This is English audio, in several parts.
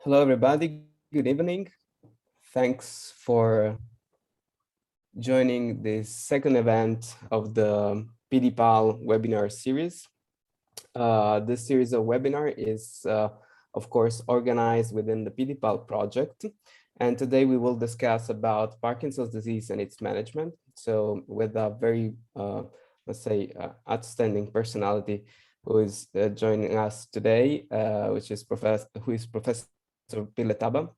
Hello, everybody. Good evening. Thanks for joining the second event of the PDPAL webinar series. This series of webinar is, of course, organized within the PDPAL project. And today we will discuss about Parkinson's disease and its management. So with a very, let's say, outstanding personality who is joining us today, which is Professor Piletaba,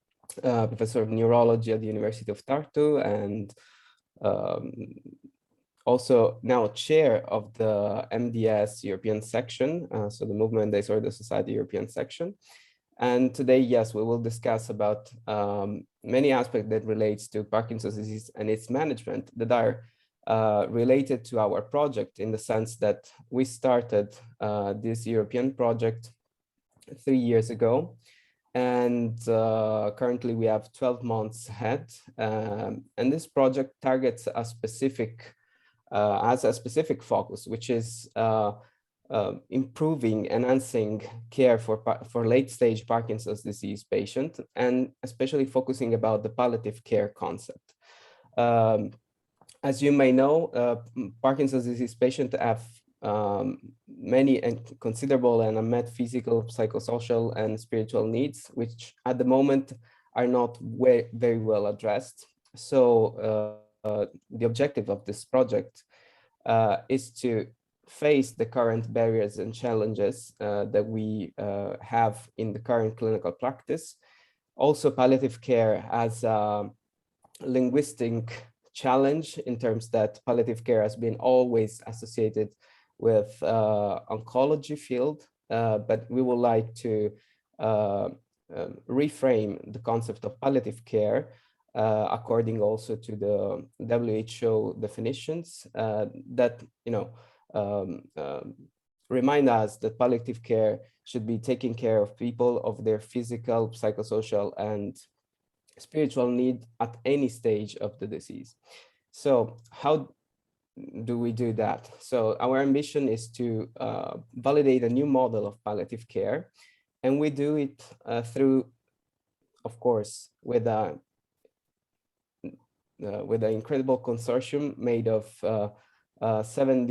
professor of neurology at the University of Tartu, and um, also now chair of the MDS European section, so the Movement Disorder Society European section. And today, yes, we will discuss about many aspects that relates to Parkinson's disease and its management that are related to our project, in the sense that we started this European project 3 years ago. And currently we have 12 months ahead. And this project targets a specific, has a specific focus, which is improving, enhancing care for late-stage Parkinson's disease patient, and especially focusing about the palliative care concept. As you may know, Parkinson's disease patients have many and considerable and unmet physical, psychosocial, and spiritual needs, which at the moment are not very well addressed. So the objective of this project is to face the current barriers and challenges that we have in the current clinical practice. Also, palliative care has a linguistic challenge, in terms that palliative care has been always associated with oncology field, but we would like to reframe the concept of palliative care according also to the WHO definitions that remind us that palliative care should be taking care of people of their physical, psychosocial, and spiritual need at any stage of the disease. So how do we do that? So our ambition is to validate a new model of palliative care, and we do it through, of course, with an incredible consortium made of 10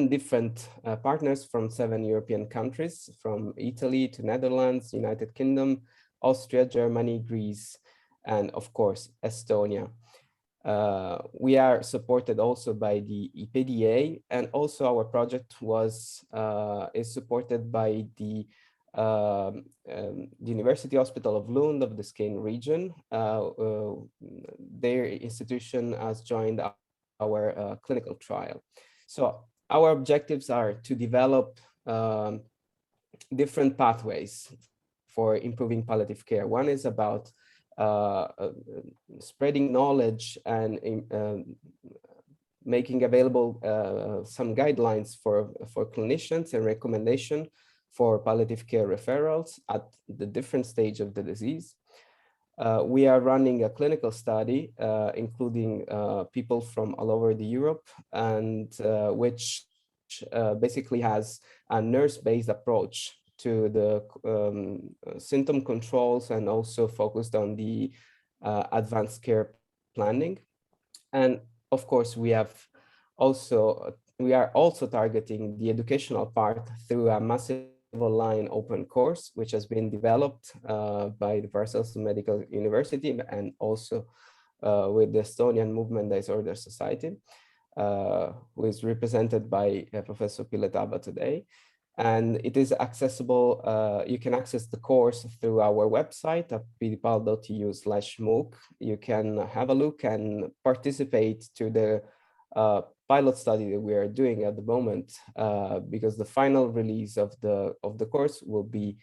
different partners from 7 European countries, from Italy to Netherlands, United Kingdom, Austria, Germany, Greece, and of course, Estonia. We are supported also by the EPDA, and also our project is supported by the University Hospital of Lund of the Skåne region. Their institution has joined our clinical trial. So our objectives are to develop different pathways for improving palliative care. One is about spreading knowledge and making available some guidelines for clinicians and recommendation for palliative care referrals at the different stage of the disease. We are running a clinical study, including people from all over Europe, and which basically has a nurse-based approach to the symptom controls, and also focused on the advanced care planning. And of course, we are also targeting the educational part through a massive online open course, which has been developed by the Brussels Medical University, and also with the Estonian Movement Disorder Society, who is represented by Professor Piletaba today. And it is accessible, you can access the course through our website at pdpal.eu/MOOC. You can have a look and participate to the pilot study that we are doing at the moment, because the final release of the course will be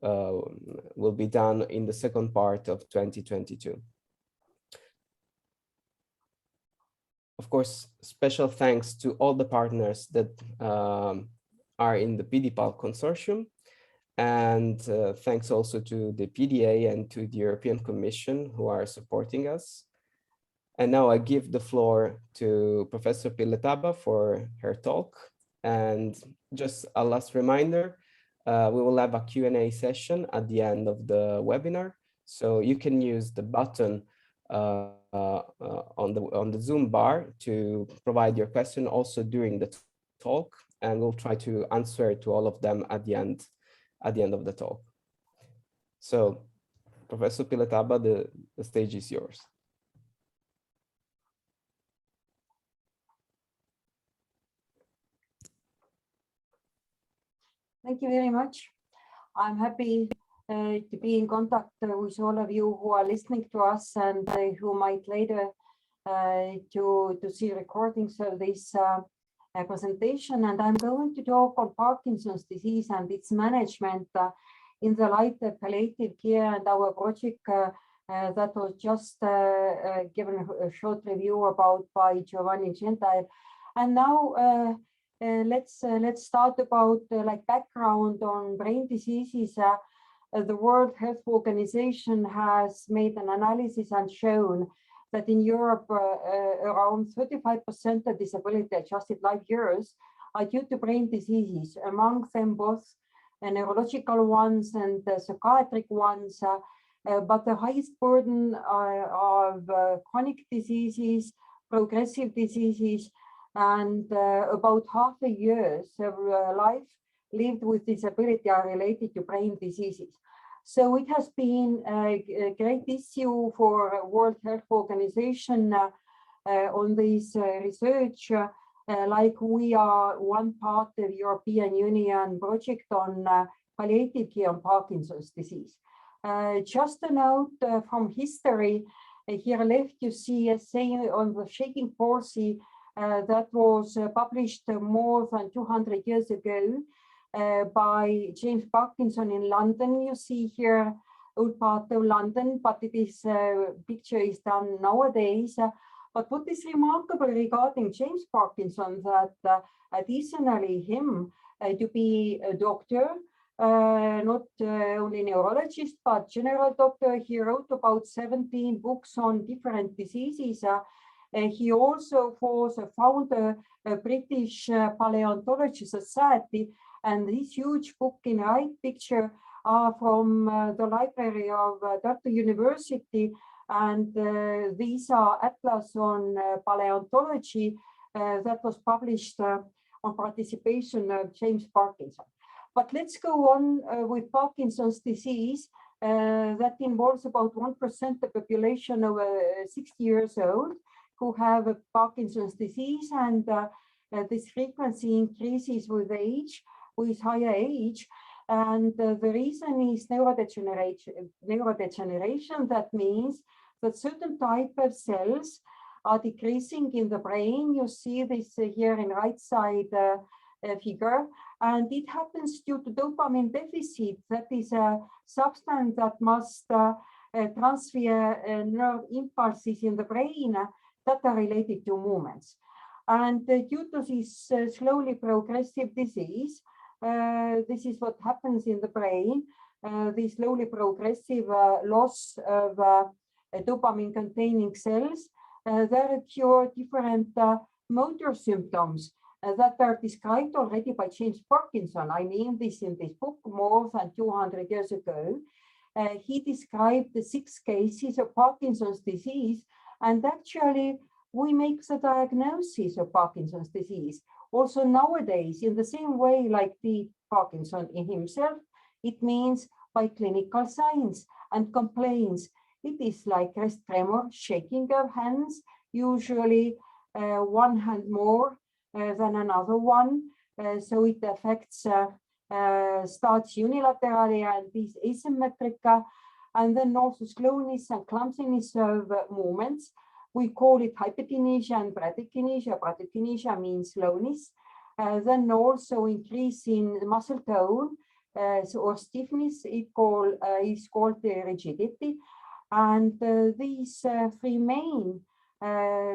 done in the second part of 2022. Of course, special thanks to all the partners that are in the PDPAL consortium, and thanks also to the PDA and to the European Commission, who are supporting us. And now I give the floor to Professor Piletaba for her talk. And just a last reminder, We will have a Q&A session at the end of the webinar. So you can use the button on the Zoom bar to provide your question also during the talk, and we'll try to answer to all of them at the end of the talk. So, Professor Piletaba, the stage is yours. Thank you very much. I'm happy to be in contact with all of you who are listening to us and who might later to see recordings of this presentation. And I'm going to talk on Parkinson's disease and its management in the light of palliative care and our project that was just given a short review about by Giovanni Gentile. And now let's start about like background on brain diseases. The World Health Organization has made an analysis and shown that in Europe, around 35% of disability-adjusted life years are due to brain diseases, among them both neurological ones and psychiatric ones. But the highest burden of chronic diseases, progressive diseases, and about half a year's life lived with disability are related to brain diseases. So it has been a great issue for World Health Organization on this research, like we are one part of European Union project on palliative care on Parkinson's disease. Just a note from history, here left you see a saying on the shaking palsy that was published more than 200 years ago by James Parkinson in London. You see here old part of London, but it is picture is done nowadays. But what is remarkable regarding James Parkinson that additionally him to be a doctor, not only neurologist, but general doctor, he wrote about 17 books on different diseases. He also was a founder of British Paleontology Society, and this huge book in right picture are from the library of Tartu University, and these are atlas on paleontology that was published on participation of James Parkinson. But let's go on with Parkinson's disease that involves about 1% of the population over 60 years old who have a Parkinson's disease, and this frequency increases with age, with higher age. And the reason is neurodegeneration. That means that certain type of cells are decreasing in the brain. You see this here in right side figure, and it happens due to dopamine deficit. That is a substance that must transfer nerve impulses in the brain that are related to movements. And due to this slowly progressive disease, this is what happens in the brain, this slowly progressive loss of dopamine containing cells. There occur different motor symptoms that are described already by James Parkinson. I mean this in this book more than 200 years ago. He described the 6 cases of Parkinson's disease, and actually we make the diagnosis of Parkinson's disease also nowadays in the same way like the Parkinson in himself. It means by clinical signs and complaints. It is like rest tremor, shaking of hands, usually one hand more than another one. So it affects, starts unilaterally and is asymmetric, and then also slowness and clumsiness of movements. We call it hyperkinesia and bradykinesia. Bradykinesia means slowness. Then also increase in muscle tone or stiffness. It is called rigidity. And these 3 main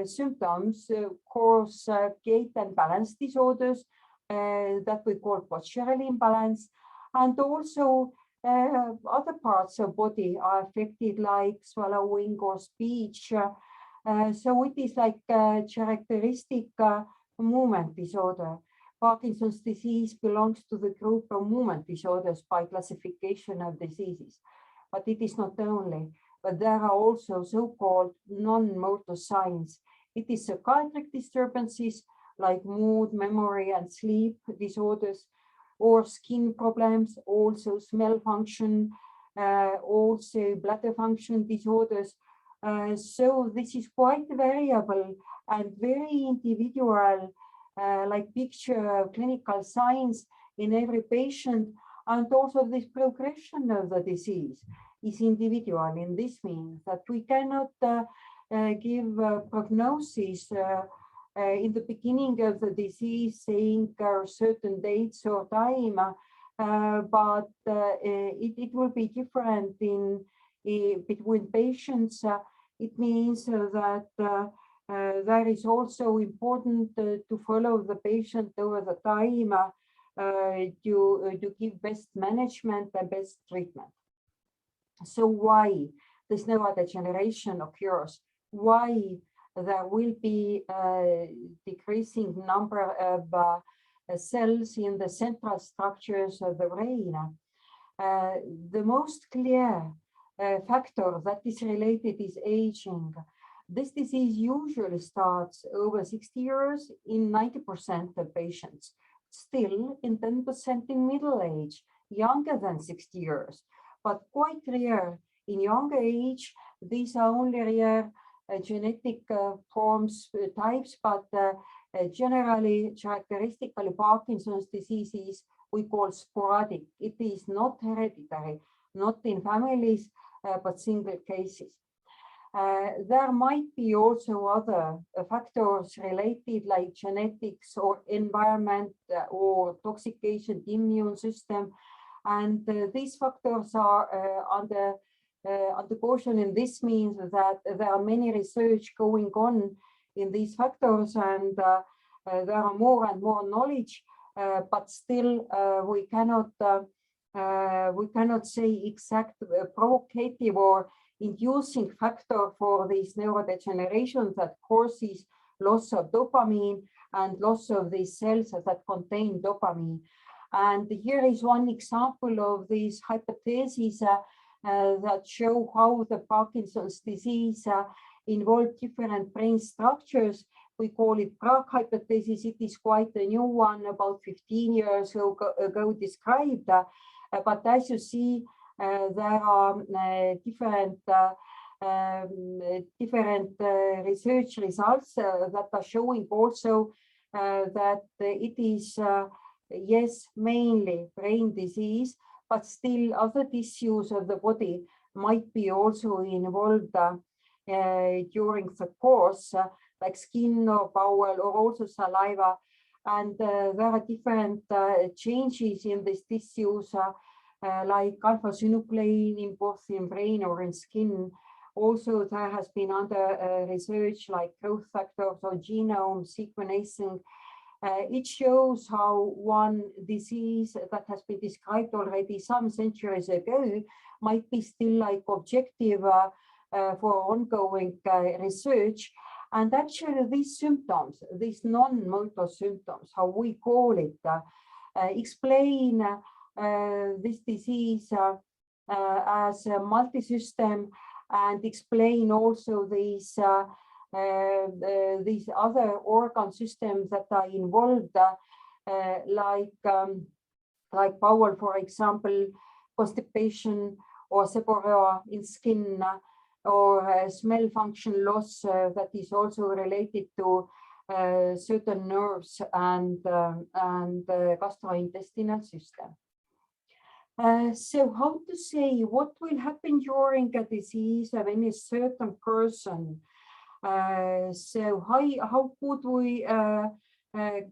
symptoms cause gait and balance disorders that we call postural imbalance, and also other parts of body are affected like swallowing or speech. So it is like a characteristic movement disorder. Parkinson's disease belongs to the group of movement disorders by classification of diseases, but it is not only, but there are also so-called non-motor signs. It is psychiatric disturbances like mood, memory, and sleep disorders, or skin problems, also smell function, also bladder function disorders. So this is quite variable and very individual, like picture of clinical signs in every patient, and also this progression of the disease is individual. In this means that we cannot give prognosis in the beginning of the disease, saying certain dates or time, but it will be different in between patients. It means that that is also important to follow the patient over the time to give best management and best treatment. So why this neurodegeneration occurs? Why there will be a decreasing number of cells in the central structures of the brain? The most clear factor that is related is aging. This disease usually starts over 60 years in 90% of patients, still in 10% in middle age, younger than 60 years, but quite rare in younger age. These are only rare genetic forms, types, but generally characteristically Parkinson's diseases we call sporadic. It is not hereditary, not in families, but single cases. There might be also other factors related like genetics or environment or toxic agent immune system. And these factors are under caution. And this means that there are many research going on in these factors, and there are more and more knowledge, but still we cannot say exact provocative or inducing factor for this neurodegeneration that causes loss of dopamine and loss of these cells that contain dopamine. And here is one example of these hypotheses that show how the Parkinson's disease involves different brain structures. We call it Prague hypothesis. It is quite a new one, about 15 years ago described. But as you see, there are different research results that are showing also that it is, yes, mainly brain disease, but still other tissues of the body might be also involved during the course, like skin or bowel or also saliva. And there are different changes in these tissues, like alpha-synuclein in both in brain or in skin. Also, there has been other research like growth factors or genome sequencing. It shows how one disease that has been described already some centuries ago might be still like objective for ongoing research. And actually these symptoms, these non-motor symptoms, how we call it, explain this disease as a multi-system, and explain also these other organ systems that are involved, like bowel, for example, constipation, or seborrhea in skin, or smell function loss that is also related to certain nerves and gastrointestinal system. So how to say what will happen during a disease of any certain person? So how could we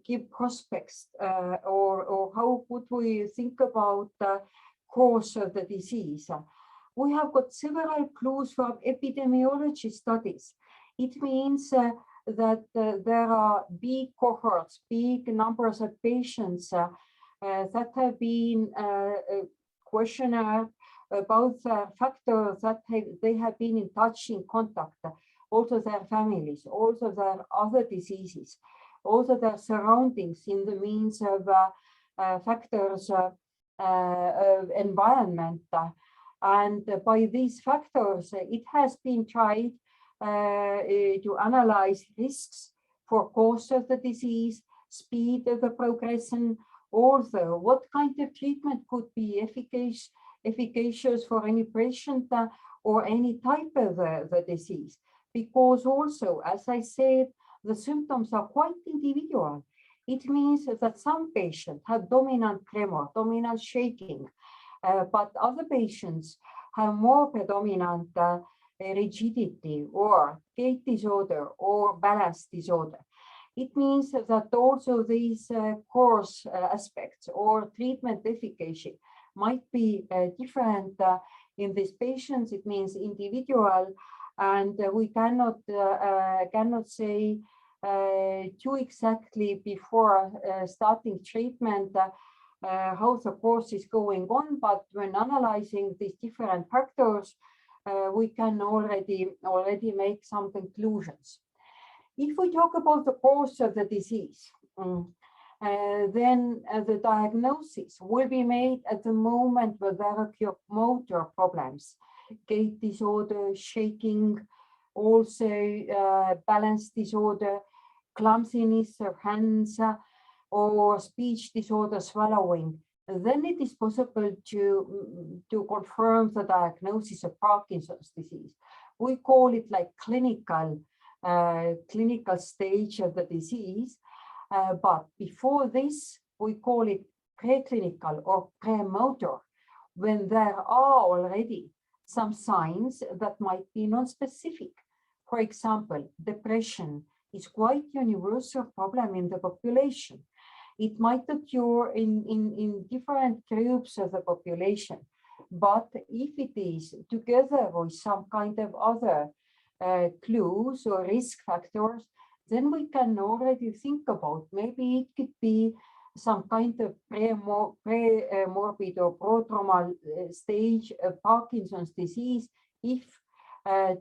give prospects, or how could we think about the cause of the disease? We have got several clues from epidemiology studies. It means that there are big cohorts, big numbers of patients that have been questionnaire about factors that they have been in touch, in contact, also their families, also their other diseases. also their surroundings in the means of factors of environment. And by these factors, it has been tried to analyze risks for cause of the disease, speed of the progression, also what kind of treatment could be efficacious for any patient or any type of the disease. Because also, as I said, the symptoms are quite individual. It means that some patients have dominant tremor, dominant shaking, but other patients have more predominant rigidity or gait disorder or balance disorder. It means that also these course aspects or treatment efficacy might be different in these patients. It means individual, and we cannot say too exactly before starting treatment how the course is going on, but when analyzing these different factors, we can already make some conclusions. If we talk about the cause of the disease, then the diagnosis will be made at the moment where there occur motor problems, gait disorder, shaking, also balance disorder, clumsiness of hands, or speech disorder, swallowing. Then it is possible to confirm the diagnosis of Parkinson's disease. We call it like clinical stage of the disease. But before this, we call it preclinical or premotor, when there are already some signs that might be non-specific. For example, depression is quite universal problem in the population. It might occur in different groups of the population, but if it is together with some kind of other clues or risk factors, then we can already think about maybe it could be some kind of pre-morbid or prodromal stage of Parkinson's disease if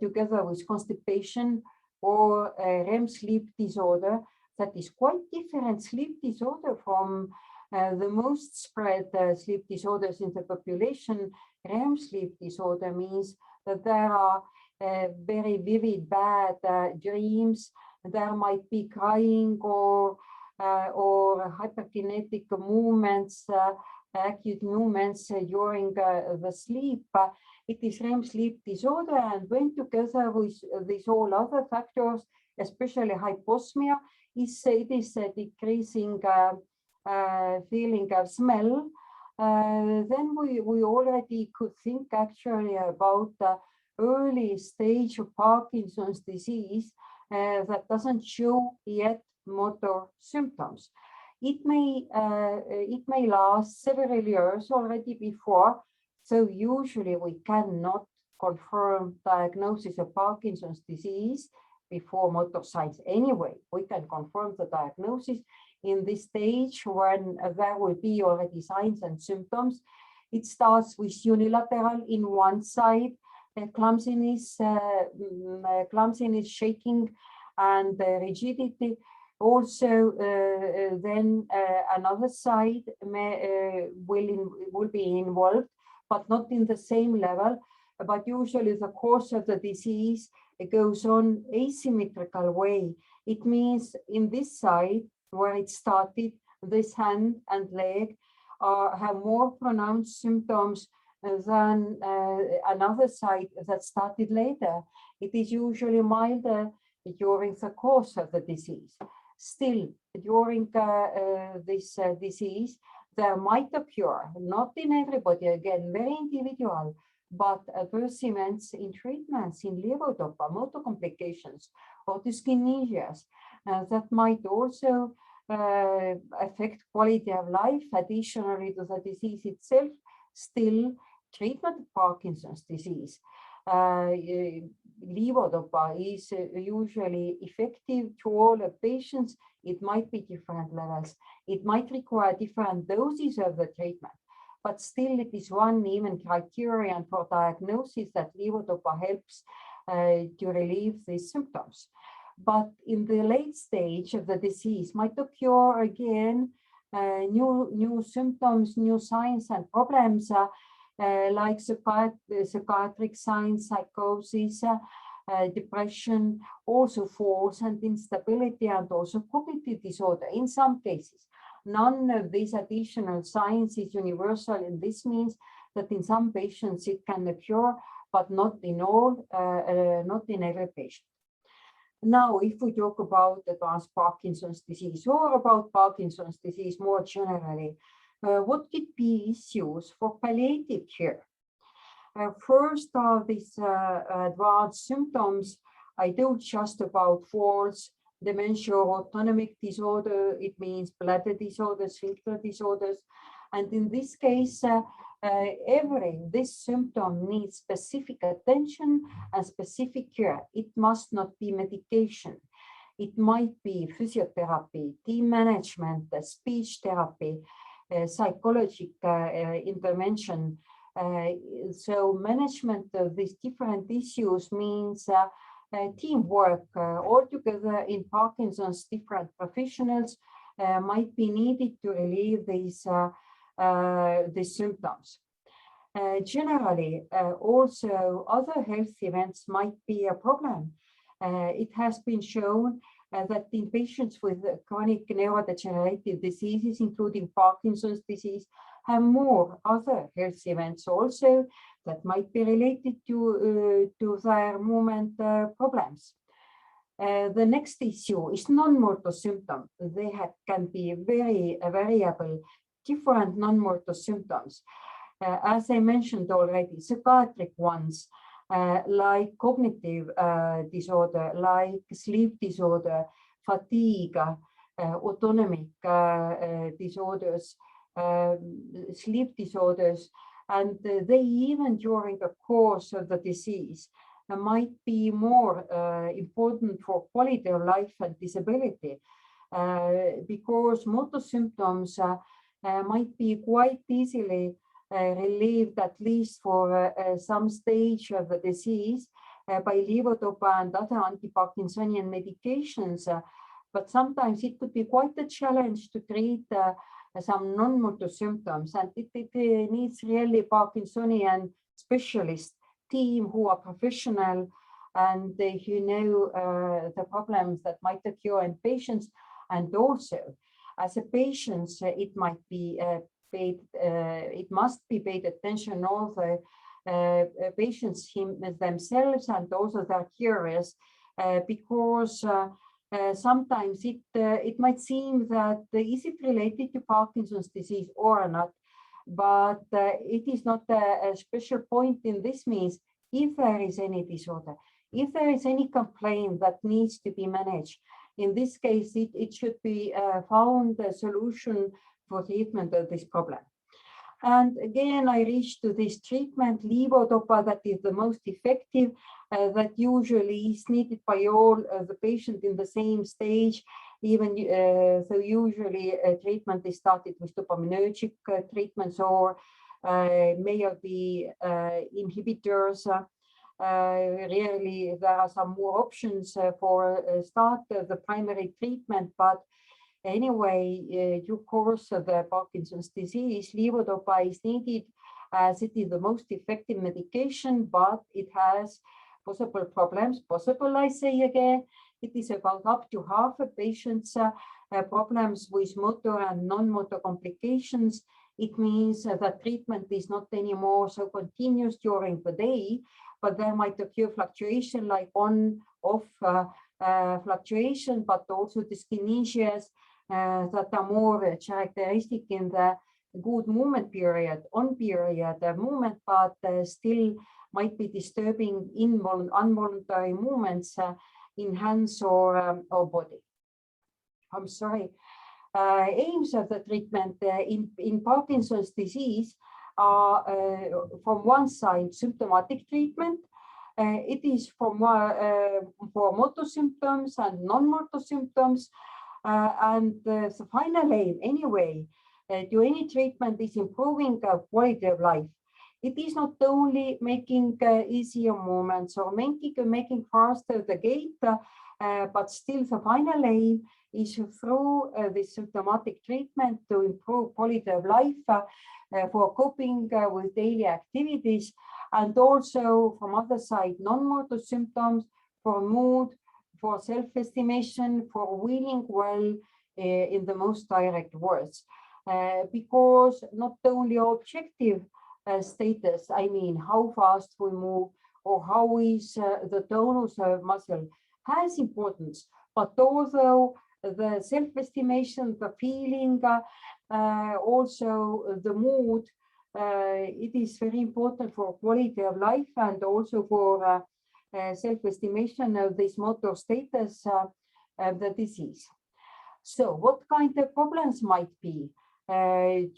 together with constipation or REM sleep disorder, that is quite different sleep disorder from the most spread sleep disorders in the population. REM sleep disorder means that there are very vivid bad dreams. There might be crying or hyperkinetic movements, acute movements during the sleep. It is REM sleep disorder, and when together with these all other factors, especially hyposmia, it is a decreasing feeling of smell, then we already could think actually about the early stage of Parkinson's disease that doesn't show yet motor symptoms. It may last several years already before, so usually we cannot confirm diagnosis of Parkinson's disease before motor signs. Anyway, we can confirm the diagnosis in this stage when there will be already signs and symptoms. It starts with unilateral in one side, clumsiness, shaking, and rigidity. Also, then another side will be involved, but not in the same level. But usually the course of the disease goes on asymmetrical way. It means in this side where it started, this hand and leg have more pronounced symptoms than another side that started later. It is usually milder during the course of the disease. Still, during this disease, there might occur, not in everybody, again, very individual, but adverse events in treatments, in levodopa, motor complications, or dyskinesias that might also affect quality of life, additionally to the disease itself. Still, treatment of Parkinson's disease, levodopa is usually effective to all the patients. It might be different levels. It might require different doses of the treatment, but still it is one even criterion for diagnosis that levodopa helps to relieve these symptoms. But in the late stage of the disease might occur again new symptoms, new signs and problems like psychiatric signs, psychosis, depression, also falls and instability, and also cognitive disorder in some cases. None of these additional signs is universal, and this means that in some patients it can occur, but not in all, not in every patient. Now, if we talk about advanced Parkinson's disease or about Parkinson's disease more generally, what could be issues for palliative care? First are these advanced symptoms. I told just about falls, dementia or autonomic disorder. It means bladder disorders, filter disorders. And in this case, this symptom needs specific attention and specific care. It must not be medication. It might be physiotherapy, team management, speech therapy, psychological intervention. So management of these different issues means teamwork. Altogether in Parkinson's, different professionals might be needed to relieve these symptoms. Generally, also other health events might be a problem. It has been shown that in patients with chronic neurodegenerative diseases, including Parkinson's disease, have more other health events also that might be related to their movement problems. The next issue is non-motor symptoms. They can be very variable, different non-motor symptoms. As I mentioned already, psychiatric ones, like cognitive disorder, like sleep disorder, fatigue, autonomic disorders, sleep disorders, and they even during the course of the disease might be more important for quality of life and disability because motor symptoms might be quite easily relieved, at least for some stage of the disease, by levodopa and other anti-Parkinsonian medications. But sometimes it could be quite a challenge to treat some non-motor symptoms, and it needs really Parkinsonian specialist team who are professional and who know the problems that might occur in patients. And also, as a patient, it might be it must be paid attention all the patients themselves and also their carers, because sometimes it might seem that is it related to Parkinson's disease or not, but it is not a special point in this means if there is any disorder, if there is any complaint that needs to be managed. In this case, it should be found a solution for treatment of this problem. And again, I reach to this treatment, levodopa, that is the most effective, that usually is needed by all the patient in the same stage. Even so, usually treatment is started with dopaminergic treatments or may be inhibitors. Rarely there are some more options for start the primary treatment, but anyway, due course of the Parkinson's disease, levodopa is needed as it is the most effective medication, but it has possible problems. Possible, I say again, it is about up to half of patients problems with motor and non-motor complications. It means that treatment is not anymore so continuous during the day, but there might occur fluctuation like on-off fluctuation, but also dyskinesias that are more characteristic in the good movement period, on period movement, but still might be disturbing involuntary movements in hands or body. I'm sorry. Aims of the treatment in Parkinson's disease are from one side symptomatic treatment. It is for motor symptoms and non-motor symptoms. And the final aim, anyway, to any treatment is improving quality of life. It is not only making easier movements or making faster the gait, but still the final aim is through this symptomatic treatment to improve quality of life for coping with daily activities, and also from other side, non-motor symptoms for mood, for self-estimation, for feeling well in the most direct words. Because not only objective status, I mean, how fast we move or how is the tonus of muscle has importance, but also the self-estimation, the feeling, also the mood, it is very important for quality of life and also for self-estimation of this motor status of the disease. So what kind of problems might be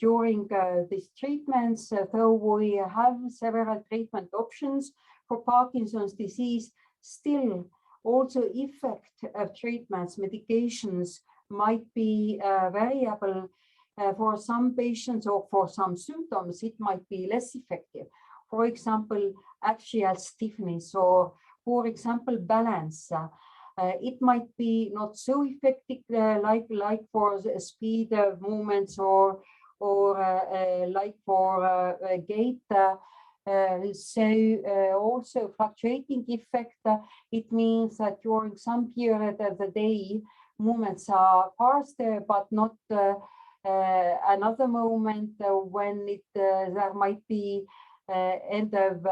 during these treatments? Though we have several treatment options for Parkinson's disease, still also effect of treatments, medications might be variable. For some patients or for some symptoms, it might be less effective. For example, axial stiffness or, for example, balance. It might be not so effective like for speed of movements or like for gait. Also fluctuating effect, it means that during some period of the day, movements are faster, but not another moment when there might be end of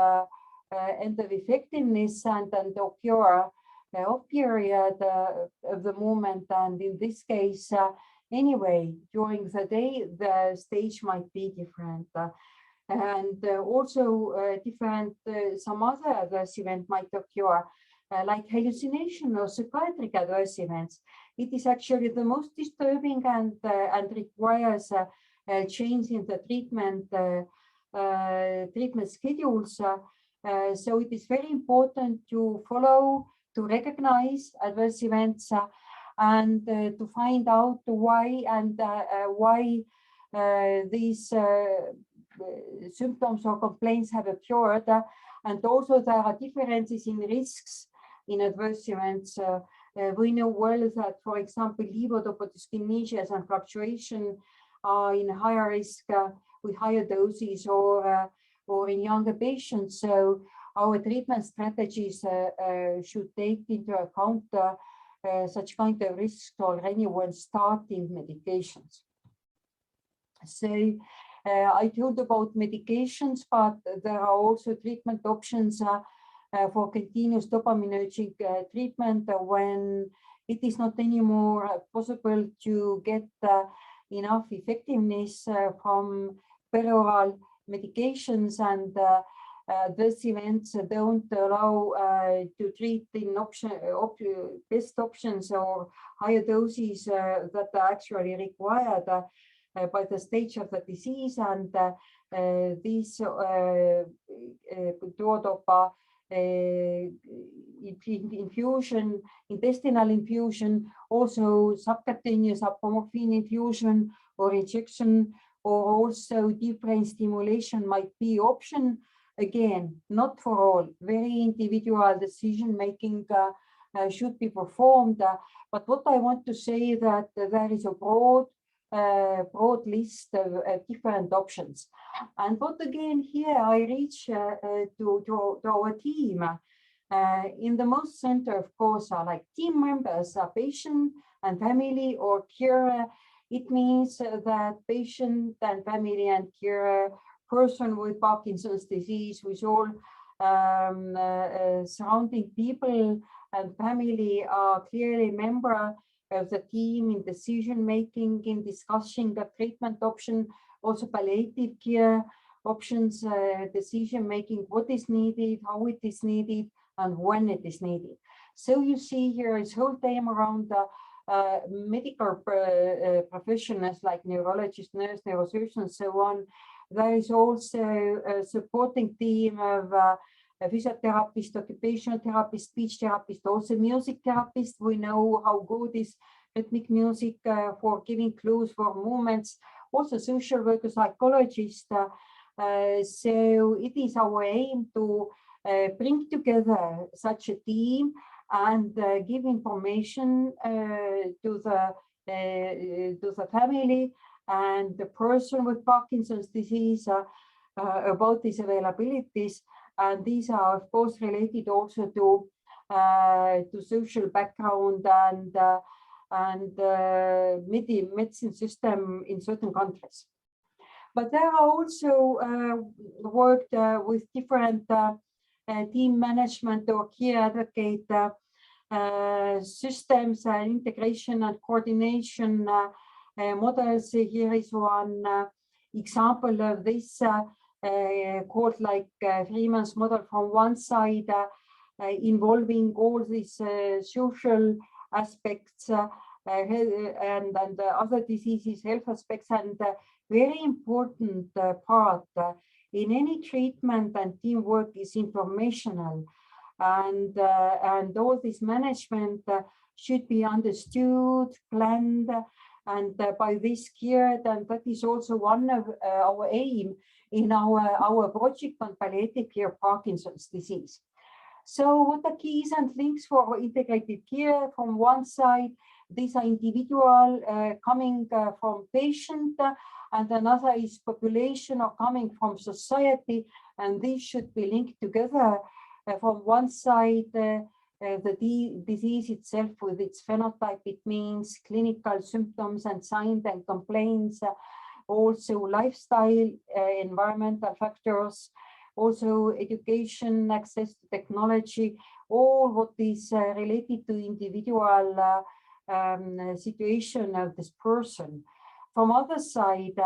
effectiveness and occur off period of the movement. And in this case, anyway, during the day, the stage might be different. And also different, some other adverse event might occur, like hallucination or psychiatric adverse events. It is actually the most disturbing and requires a change in the treatment schedules. So it is very important to follow, to recognize adverse events and to find out why and why these symptoms or complaints have occurred. And also there are differences in risks in adverse events. We know well that, for example, levodopa and fluctuation are in higher risk with higher doses or in younger patients. So our treatment strategies should take into account such kind of risks already when starting medications. So I told about medications, but there are also treatment options for continuous dopaminergic treatment when it is not anymore possible to get enough effectiveness from peroral medications, and these events don't allow to treat in best options or higher doses that are actually required by the stage of the disease. And these duodopa infusion, intestinal infusion, also subcutaneous apomorphine infusion or injection, or also deep brain stimulation might be option. Again, not for all, very individual decision making should be performed. But what I want to say that there is a broad list of different options. And what again here I reach to our team. In the most center, of course, are like team members, a patient and family or carer. It means that patient and family and carer, person with Parkinson's disease, with all surrounding people and family are clearly member of the team in decision making, in discussing the treatment option, also palliative care options, decision making, what is needed, how it is needed, and when it is needed. So you see here is whole time around medical professionals like neurologists, nurse, neurosurgeons, so on. There is also a supporting team of a physiotherapist, occupational therapist, speech therapist, also music therapist. We know how good is rhythmic music for giving clues for movements, also social worker, psychologist. So it is our aim to bring together such a team and give information to the family and the person with Parkinson's disease about these availabilities. And these are, of course, related also to social background and medicine system in certain countries. But there are also worked with different team management or care advocate systems and integration and coordination models. Here is one example of this called like Freeman's model from one side, involving all these social aspects and other diseases, health aspects, and very important part in any treatment and teamwork is informational, and all this management should be understood, planned, and by this care. And that is also one of our aim in our project on palliative care Parkinson's disease. So what are keys and links for integrated care? From one side, these are individual coming from patient, and another is population or coming from society, and these should be linked together. From one side, the disease itself with its phenotype, it means clinical symptoms and signs and complaints, also lifestyle, environmental factors, also education, access to technology, all what is related to individual situation of this person. From other side,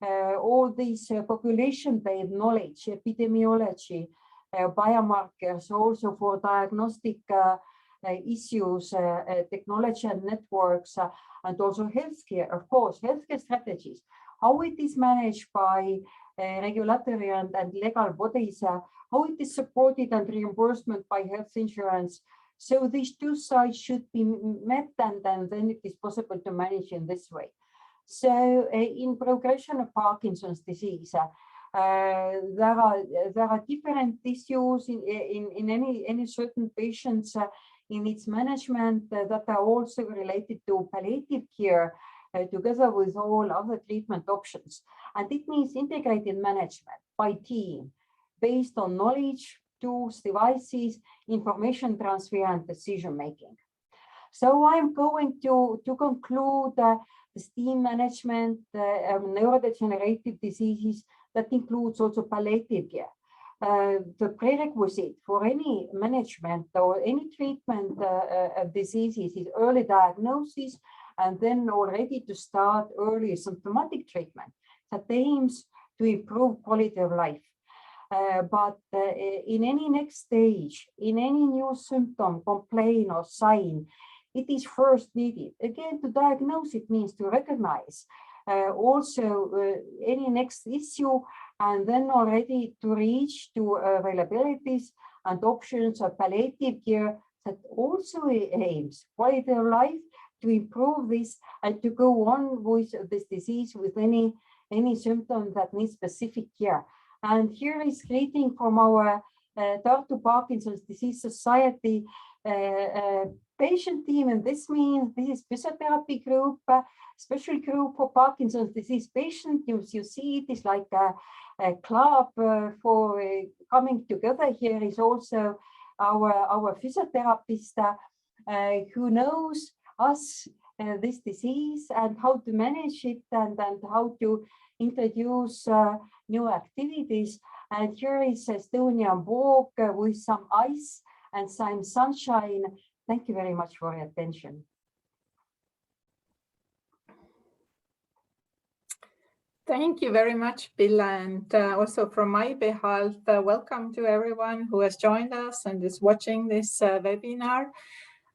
all these population-based knowledge, epidemiology, biomarkers, also for diagnostic issues, technology and networks, and also healthcare, of course, healthcare strategies, how it is managed by regulatory and legal bodies, how it is supported and reimbursement by health insurance. So these two sides should be met, and then it is possible to manage in this way. So in progression of Parkinson's disease, there are different issues in any certain patients in its management that are also related to palliative care together with all other treatment options. And it means integrated management by team based on knowledge, tools, devices, information transfer, and decision making. So I'm going to conclude this team management of neurodegenerative diseases that includes also palliative care. The prerequisite for any management or any treatment of diseases is early diagnosis, and then already to start early symptomatic treatment that aims to improve quality of life. But in any next stage, in any new symptom, complaint, or sign, it is first needed. Again, to diagnose it means to recognize also any next issue, and then already to reach to availabilities and options of palliative care that also aims quality of life, to improve this and to go on with this disease with any symptom that needs specific care. And here is greeting from our Tartu Parkinson's Disease Society patient team, and this means this is physiotherapy group, special group for Parkinson's disease patients. You see it is like a club for coming together. Here is also our physiotherapist who knows us this disease and how to manage it, and how to introduce new activities. And here is Estonian walk with some ice and some sunshine. Thank you very much for your attention. Thank you very much, Pille, and also from my behalf, welcome to everyone who has joined us and is watching this webinar.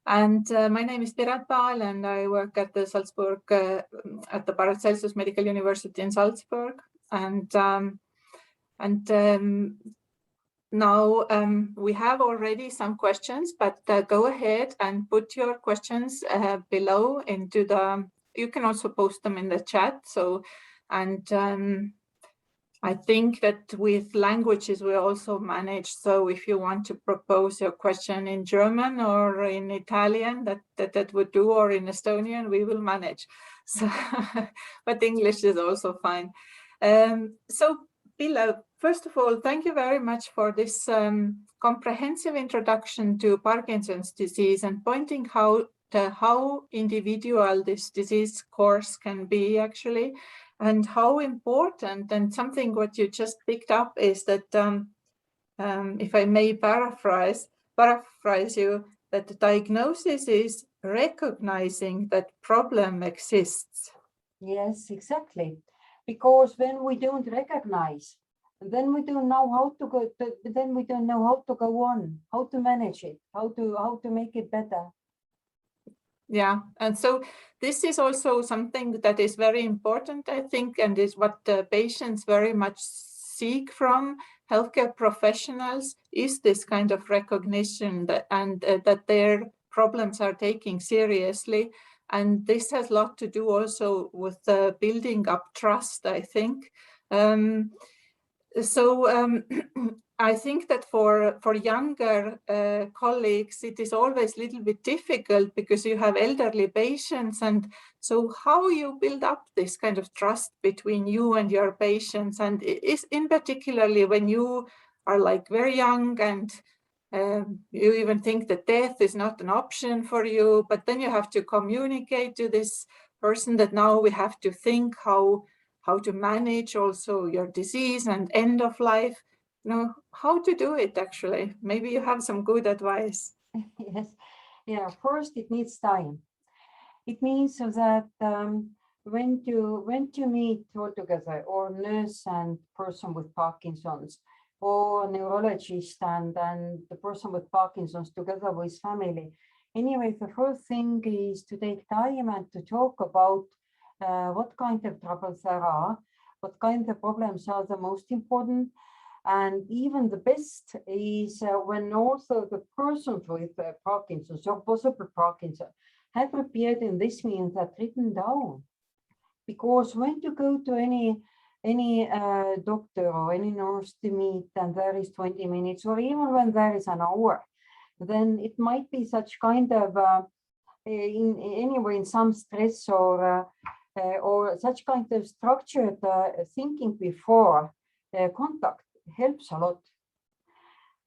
And my name is Piret Paal, and I work at the Salzburg, at the Paracelsus Medical University in Salzburg. And now we have already some questions, but go ahead and put your questions below into the, you can also post them in the chat. So, and I think that with languages we also manage. So if you want to propose your question in German or in Italian, that would do, or in Estonian, we will manage. So, but English is also fine. So Pilla, first of all, thank you very much for this comprehensive introduction to Parkinson's disease and pointing how individual this disease course can be actually, and how important, and something what you just picked up is that, if I may paraphrase you, that the diagnosis is recognizing that problem exists. Yes, exactly. Because when we don't recognize, then we don't know how to go. Then we don't know how to go on, how to manage it, how to make it better. Yeah, and so this is also something that is very important, I think, and is what patients very much seek from healthcare professionals, is this kind of recognition that, and that their problems are taken seriously. And this has a lot to do also with building up trust, I think. I think that for younger colleagues, it is always a little bit difficult because you have elderly patients. And so how you build up this kind of trust between you and your patients, and is in particularly when you are like very young and you even think that death is not an option for you, but then you have to communicate to this person that now we have to think how to manage also your disease and end of life. How to do it actually. Maybe you have some good advice. Yes, yeah. First, it needs time. It means so that when to meet all together, or nurse and person with Parkinson's, or neurologist and the person with Parkinson's together with family. Anyway, the first thing is to take time and to talk about what kind of troubles there are, what kind of problems are the most important. And even the best is when also the person with Parkinson's or possible Parkinson have prepared, and this means that written down. Because when you go to any doctor or any nurse to meet, and there is 20 minutes, or even when there is an hour, then it might be such kind of in some stress or such kind of structured thinking before contact helps a lot.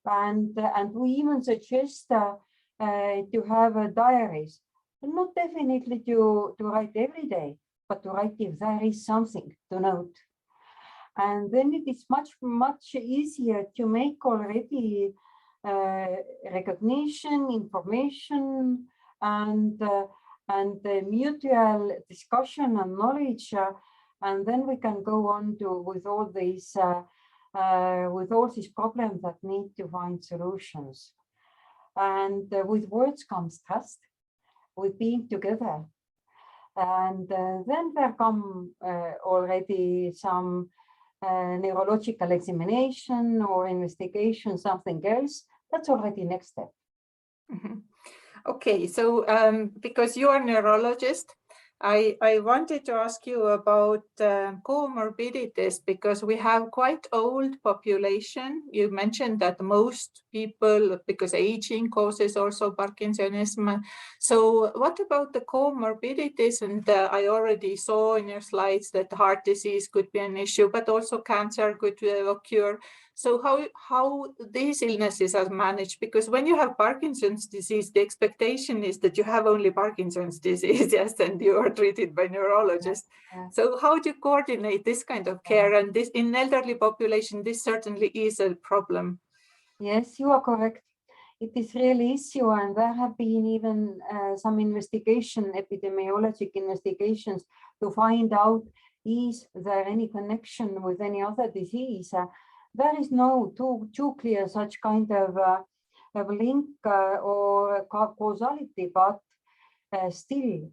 And we even suggest to have diaries, not definitely to write every day, but to write if there is something to note. And then it is much easier to make already recognition, information, and mutual discussion and knowledge, and then we can go on to with all these problems that need to find solutions. And with words comes trust, with being together. And then there come already some neurological examination or investigation, something else. That's already next step. Mm-hmm. Okay, so because you are a neurologist, I wanted to ask you about comorbidities, because we have quite old population. You mentioned that most people, because aging causes also Parkinsonism. So what about the comorbidities? And I already saw in your slides that heart disease could be an issue, but also cancer could occur. So how these illnesses are managed? Because when you have Parkinson's disease, the expectation is that you have only Parkinson's disease, yes, and you are treated by neurologists. Yeah. So how do you coordinate this kind of care? And this in elderly population, this certainly is a problem. Yes, you are correct. It is really issue, and there have been even some epidemiologic investigations to find out, is there any connection with any other disease? There is no too clear such kind of link or causality, but still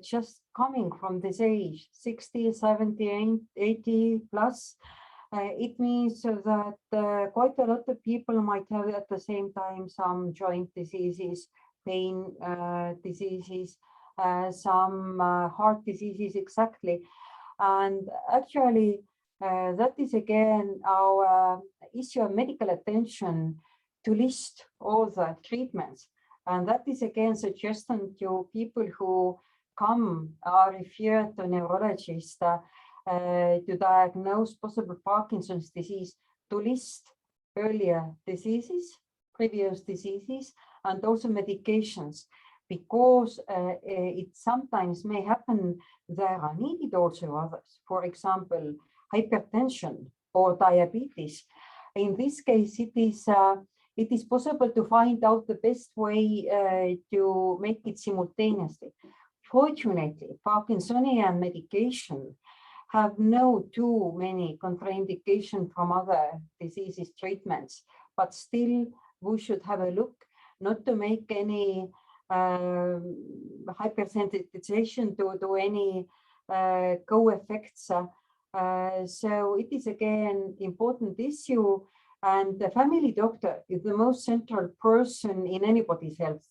just coming from this age, 60, 70, 80 plus, it means that quite a lot of people might have at the same time some joint diseases, pain diseases, some heart diseases, exactly. And actually, that is again our issue of medical attention to list all the treatments. And that is again suggestion to people who are referred to neurologist to diagnose possible Parkinson's disease, to list earlier diseases, previous diseases, and also medications, because it sometimes may happen there are needed also others. For example, hypertension or diabetes. In this case, it is possible to find out the best way to make it simultaneously. Fortunately, Parkinsonian medication have no too many contraindication from other diseases treatments, but still we should have a look not to make any hypersensitization to any co-effects. So it is again important issue, and the family doctor is the most central person in anybody's health.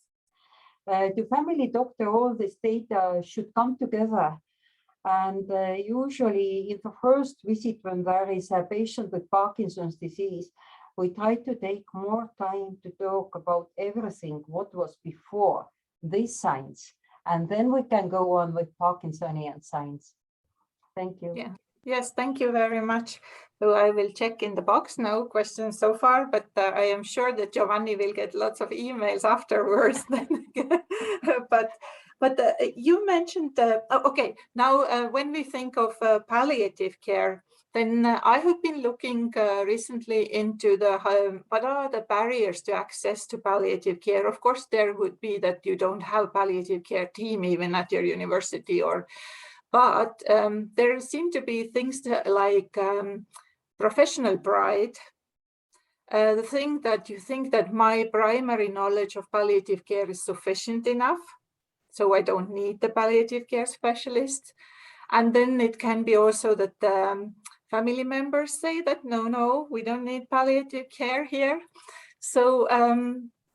The family doctor, all this data should come together. And usually in the first visit when there is a patient with Parkinson's disease, we try to take more time to talk about everything, what was before these signs. And then we can go on with Parkinsonian signs. Thank you. Yeah. Yes, thank you very much. So I will check in the box. No questions so far, but I am sure that Giovanni will get lots of emails afterwards. But you mentioned, okay, now when we think of palliative care, then I have been looking recently into what are the barriers to access to palliative care. Of course, there would be that you don't have palliative care team even at your university, but there seem to be things like professional pride. The thing that you think that my primary knowledge of palliative care is sufficient enough, so I don't need the palliative care specialist. And then it can be also that family members say that, no, we don't need palliative care here. So,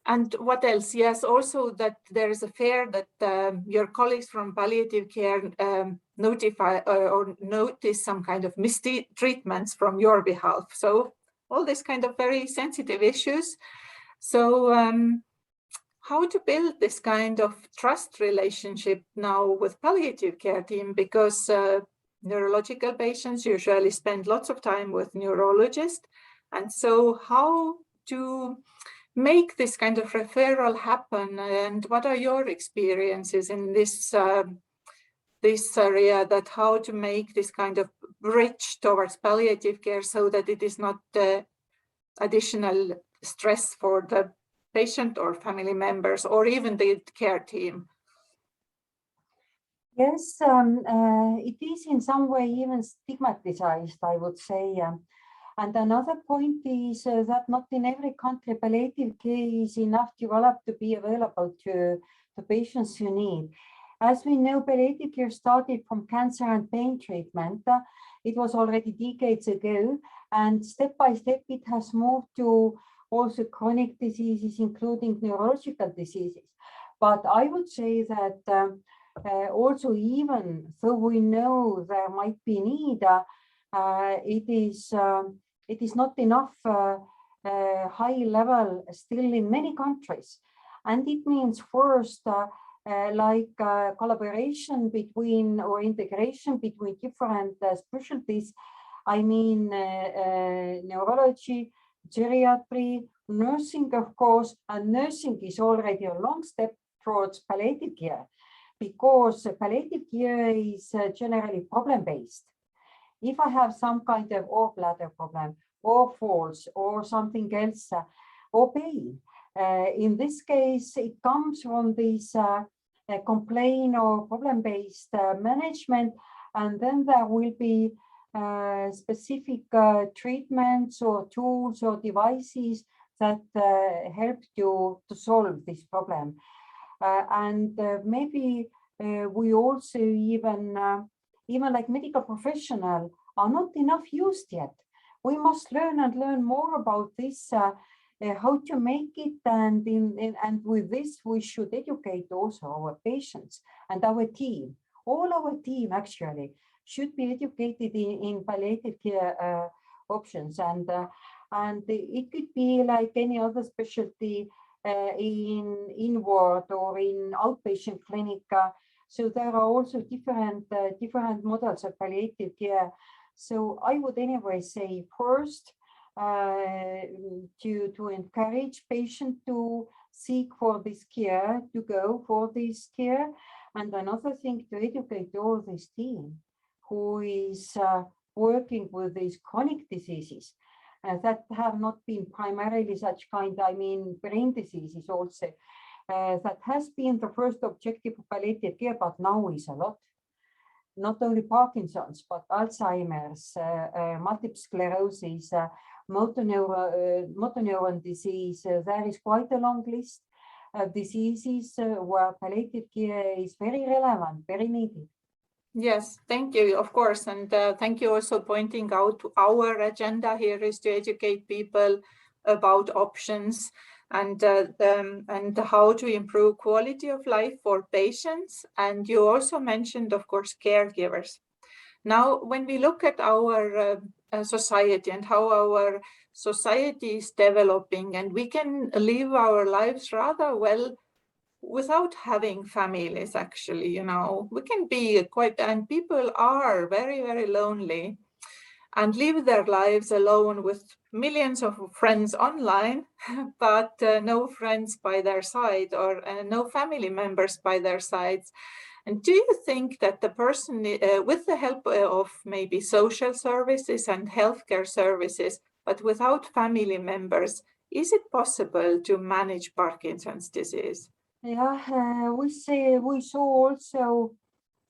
and what else? Yes, also that there is a fear that your colleagues from palliative care notify or notice some kind of mistreatments from your behalf. So all these kind of very sensitive issues. So how to build this kind of trust relationship now with palliative care team, because neurological patients usually spend lots of time with neurologists. And so how to make this kind of referral happen, and what are your experiences in this this area, that how to make this kind of bridge towards palliative care so that it is not additional stress for the patient or family members or even the care team? Yes, it is in some way even stigmatized, I would say. And another point is that not in every country palliative care is enough developed to be available to the patients who need. As we know, palliative care started from cancer and pain treatment. It was already decades ago, and step by step it has moved to also chronic diseases, including neurological diseases. But I would say that also, even though we know there might be need, it is not enough high level still in many countries. And it means first, collaboration between or integration between different specialties. I mean, neurology, geriatry, nursing, of course, and nursing is already a long step towards palliative care, because palliative care is generally problem-based. If I have some kind of or bladder problem, or falls, or something else, or pain, in this case, it comes from this complaint or problem-based management, and then there will be specific treatments or tools or devices that help you to solve this problem. And maybe we also even like medical professionals are not enough used yet. We must learn and learn more about this, how to make it, and with this we should educate also our patients and our team, all our team actually, should be educated in palliative care options, and it could be like any other specialty in ward or in outpatient clinic. So there are also different models of palliative care. So I would anyway say first to encourage patient to seek for this care, to go for this care, and another thing to educate all this team who is working with these chronic diseases that have not been primarily such kind, I mean, brain diseases also. That has been the first objective of palliative care, but now is a lot. Not only Parkinson's, but Alzheimer's, multiple sclerosis, motor neuron disease. There is quite a long list of diseases where palliative care is very relevant, very needed. Yes, thank you, of course. And thank you also pointing out our agenda here is to educate people about options and how to improve quality of life for patients. And you also mentioned, of course, caregivers. Now, when we look at our society and how our society is developing, and we can live our lives rather well without having families, actually, we can be and people are very, very lonely and live their lives alone with millions of friends online, but no friends by their side or no family members by their sides. And do you think that the person, with the help of maybe social services and healthcare services, but without family members, is it possible to manage Parkinson's disease? Yeah, we saw also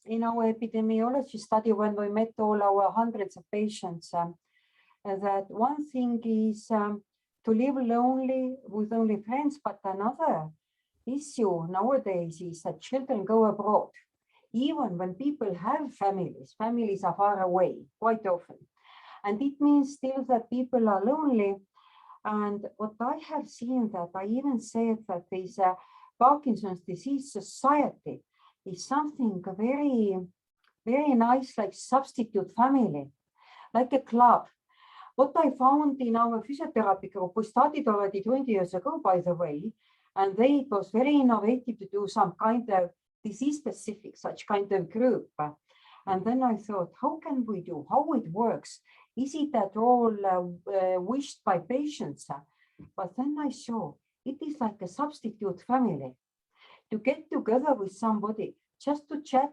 in our epidemiology study when we met all our hundreds of patients that one thing is to live lonely with only friends, but another issue nowadays is that children go abroad. Even when people have families are far away quite often. And it means still that people are lonely. And what I have seen that I even said that this Parkinson's disease society is something very, very nice, like substitute family, like a club. What I found in our physiotherapy group, we started already 20 years ago, by the way, and it was very innovative to do some kind of disease-specific, such kind of group. And then I thought, how can we do, how it works? Is it at all wished by patients? But then I saw it is like a substitute family. To get together with somebody, just to chat,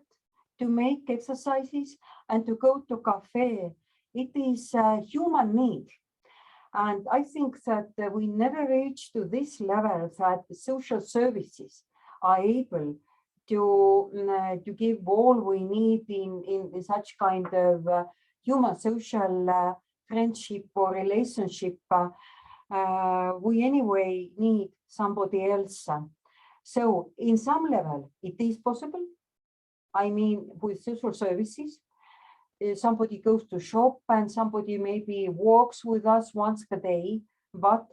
to make exercises, and to go to cafe. It is a human need. And I think that we never reach to this level that the social services are able to give all we need in such kind of human social friendship or relationship. We anyway need somebody else. So in some level, it is possible. I mean, with social services, somebody goes to shop and somebody maybe walks with us once a day, but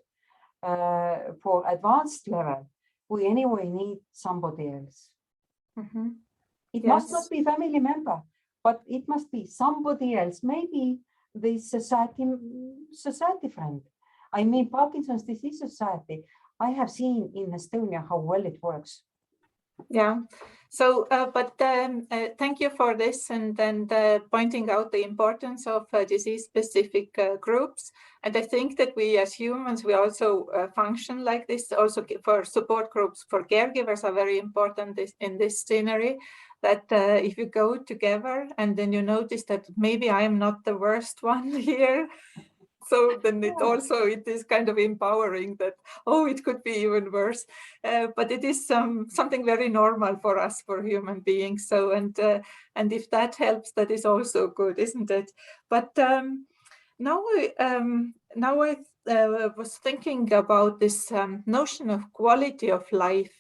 for advanced level, we anyway need somebody else. Mm-hmm. It must not be family member, but it must be somebody else, maybe the society friend. I mean, Parkinson's Disease Society, I have seen in Estonia how well it works. Yeah. So, but thank you for this and pointing out the importance of disease-specific groups. And I think that we as humans, we also function like this. Also for support groups, for caregivers are very important in this scenery. That if you go together and then you notice that maybe I am not the worst one here. So then it is kind of empowering that, oh, it could be even worse. But it is something very normal for us, for human beings. So, and if that helps, that is also good, isn't it? But now I was thinking about this notion of quality of life,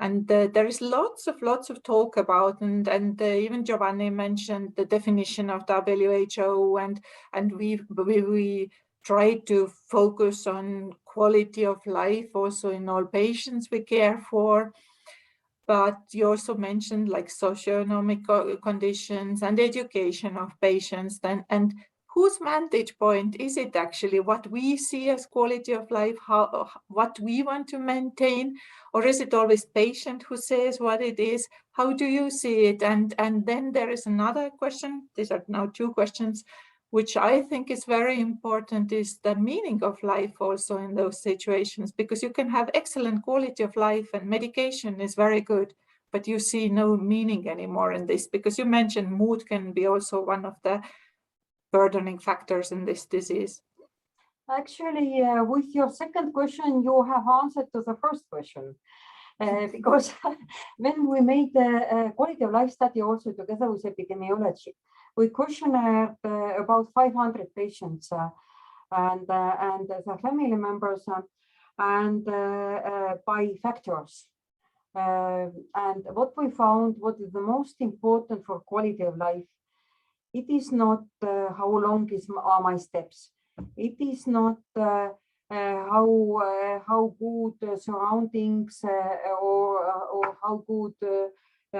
and there is lots of talk about, and even Giovanni mentioned the definition of WHO, and we try to focus on quality of life also in all patients we care for. but you also mentioned like socioeconomic conditions and education of patients, and whose vantage point is it actually what we see as quality of life, what we want to maintain, or is it always patient who says what it is? How do you see it? And then there is another question. These are now two questions, which I think is very important, is the meaning of life also in those situations, because you can have excellent quality of life and medication is very good, but you see no meaning anymore in this, because you mentioned mood can be also one of the burdening factors in this disease. Actually, with your second question, you have answered to the first question. Because when we made the quality of life study also together with epidemiology, we questionnaire about 500 patients and the family members and by factors. And what we found, what is the most important for quality of life, it is not how long are my steps. It is not how good surroundings or how good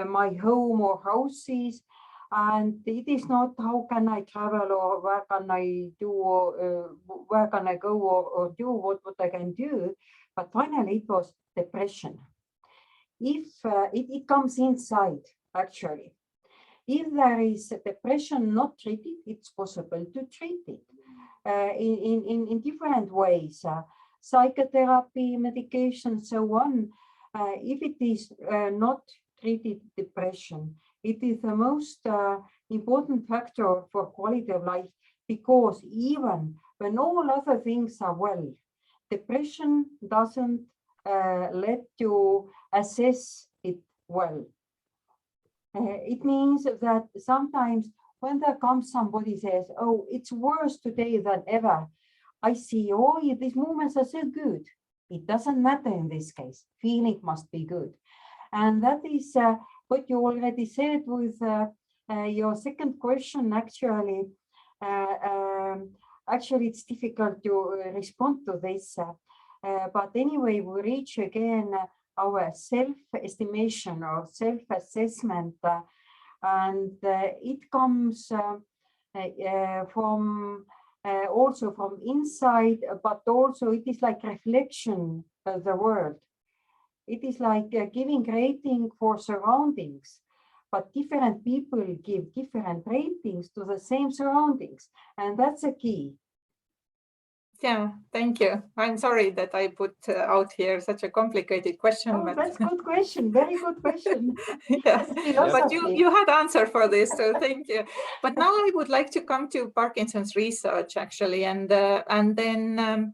my home or house is, and it is not how can I travel or where can I do or where can I go or do what I can do. But finally, it was depression. If it comes inside, actually. If there is depression not treated, it's possible to treat it in different ways, psychotherapy, medication, so on. If it is not treated depression, it is the most important factor for quality of life, because even when all other things are well, depression doesn't let you assess it well. It means that sometimes when there comes somebody says, oh, it's worse today than ever, I see, oh, these moments are so good. It doesn't matter in this case. Feeling must be good. And that is what you already said with your second question. Actually, it's difficult to respond to this. But anyway, we reach again our self-estimation or self-assessment, and it comes from also from inside, but also it is like reflection of the world. It is like giving rating for surroundings, but different people give different ratings to the same surroundings, and that's a key. Yeah, thank you. I'm sorry that I put out here such a complicated question. Oh, but that's a good question. Very good question. Yes, but Philosophy. you had answer for this, so thank you. But now I would like to come to Parkinson's research, actually, and then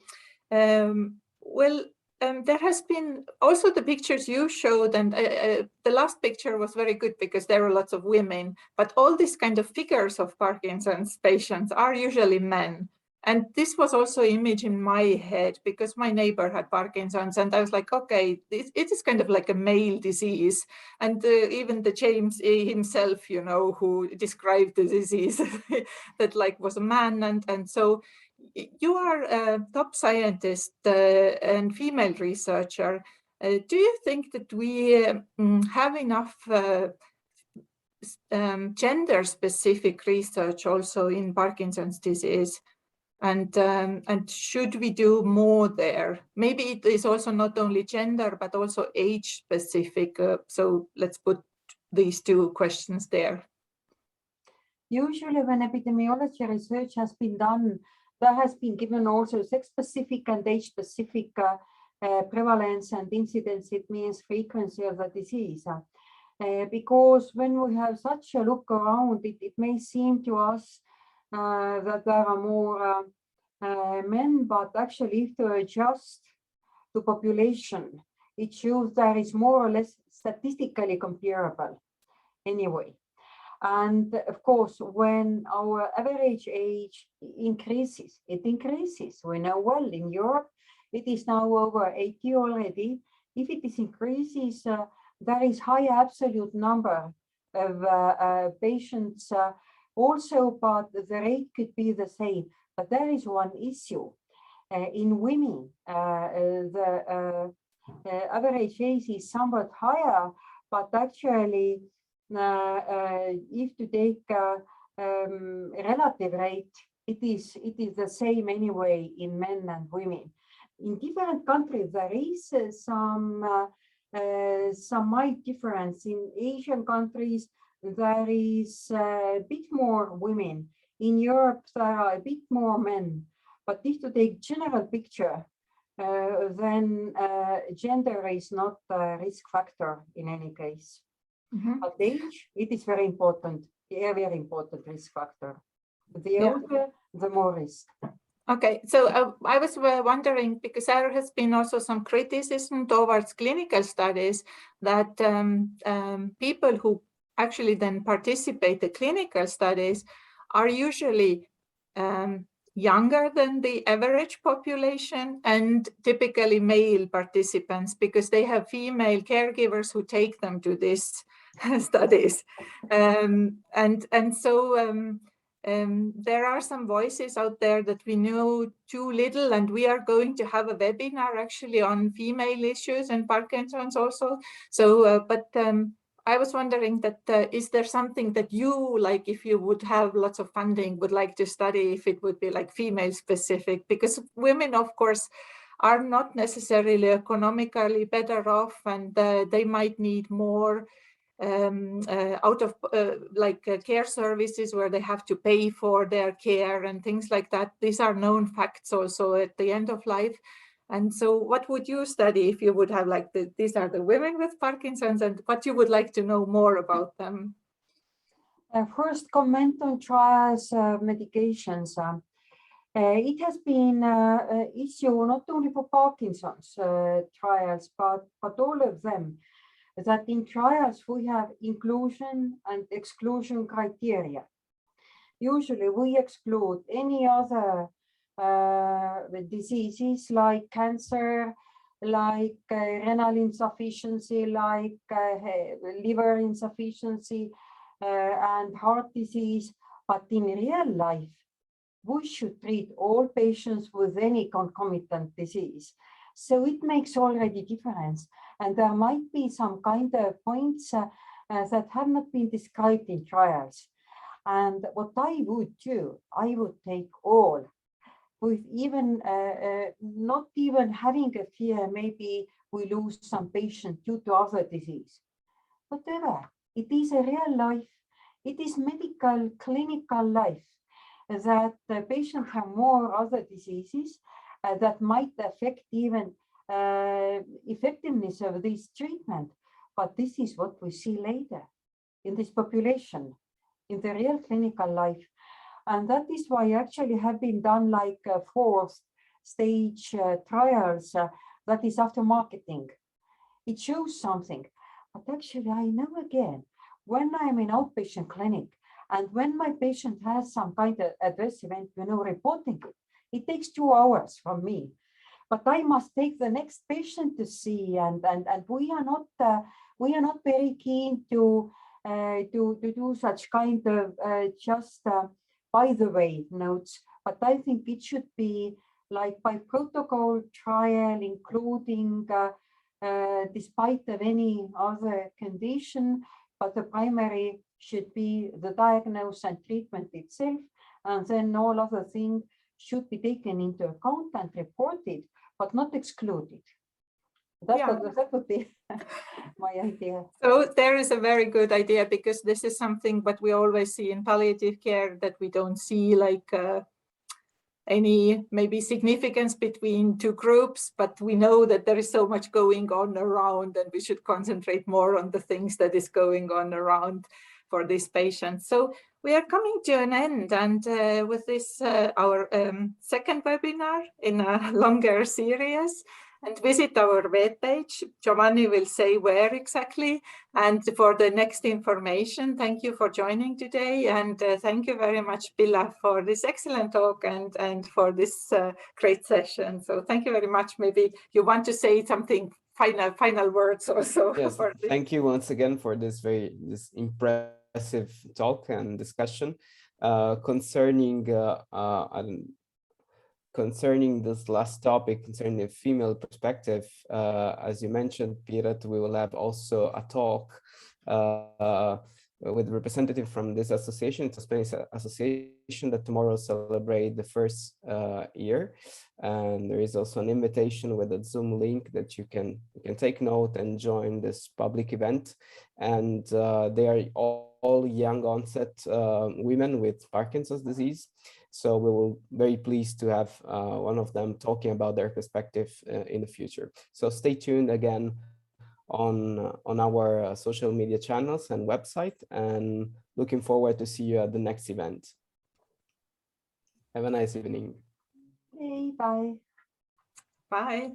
there has been also the pictures you showed, and the last picture was very good because there are lots of women, but all these kind of figures of Parkinson's patients are usually men. And this was also an image in my head because my neighbor had Parkinson's, and I was like, okay, it is kind of like a male disease. And even the James himself, you know, who described the disease, that like was a man. And so you are a top scientist and female researcher. Do you think that we have enough gender-specific research also in Parkinson's disease? And should we do more there? Maybe it is also not only gender, but also age specific. So let's put these two questions there. Usually when epidemiology research has been done, there has been given also sex-specific and age-specific prevalence and incidence. It means frequency of the disease. Because when we have such a look around, it may seem to us that there are more men, but actually if to adjust to population, it shows there is more or less statistically comparable anyway. And of course, when our average age increases, it increases. We know well in Europe, it is now over 80 already. If it is increases, there is high absolute number of patients also, but the rate could be the same. But there is one issue. In women, the average age is somewhat higher, but actually, if to take relative rate, it is the same anyway in men and women. In different countries, there is some mild difference. In Asian countries, there is a bit more women. In Europe, there are a bit more men. But if to take general picture, then gender is not a risk factor in any case. But age, it is very important, a very important risk factor. The older, the more risk. Okay, so I was wondering, because there has been also some criticism towards clinical studies that people who actually then participate in clinical studies are usually younger than the average population and typically male participants, because they have female caregivers who take them to these studies. There are some voices out there that we know too little, and we are going to have a webinar actually on female issues and Parkinson's also. So, I was wondering that is there something that you, like, if you would have lots of funding, would like to study, if it would be like female specific? Because women, of course, are not necessarily economically better off, and they might need more care services where they have to pay for their care and things like that. These are known facts also at the end of life. And so what would you study if you would have like these are the women with Parkinson's, and what you would like to know more about them? First, comment on trials, medications. It has been an issue not only for Parkinson's trials, but all of them, that in trials we have inclusion and exclusion criteria. Usually we exclude any other diseases like cancer, like renal insufficiency, like liver insufficiency and heart disease. But in real life, we should treat all patients with any concomitant disease. So it makes already difference. And there might be some kind of points that have not been described in trials. And what I would do, I would take all, with even not even having a fear, maybe we lose some patient due to other disease. Whatever, it is a real life. It is medical, clinical life, that the patient have more other diseases that might affect even effectiveness of this treatment. But this is what we see later in this population, in the real clinical life. And that is why actually have been done like 4th stage trials that is after marketing. It shows something. But actually, I know again, when I'm in outpatient clinic and when my patient has some kind of adverse event, reporting it takes 2 hours from me. But I must take the next patient to see, and we are not very keen to do such kind of just by the way notes. But I think it should be like by protocol trial, including despite of any other condition, but the primary should be the diagnosis and treatment itself, and then all other things should be taken into account and reported, but not excluded. That would be my idea. So there is a very good idea, because this is something that we always see in palliative care, that we don't see like any maybe significance between 2 groups, but we know that there is so much going on around, and we should concentrate more on the things that is going on around for these patients. So we are coming to an end, and with this our second webinar in a longer series. And visit our webpage. Giovanni will say where exactly. And for the next information, thank you for joining today. And thank you very much, Pilla, for this excellent talk and for this great session. So thank you very much. Maybe you want to say something, final words also. Yes, thank you once again for this impressive talk and discussion concerning concerning this last topic, concerning the female perspective, as you mentioned, Piret, we will have also a talk with a representative from this association. It's a Spanish association that tomorrow celebrate the first year. And there is also an invitation with a Zoom link that you can take note and join this public event. And they are all young onset women with Parkinson's disease. So we will very pleased to have one of them talking about their perspective in the future. So stay tuned again on our social media channels and website, and looking forward to see you at the next event. Have a nice evening. Hey, bye. Bye.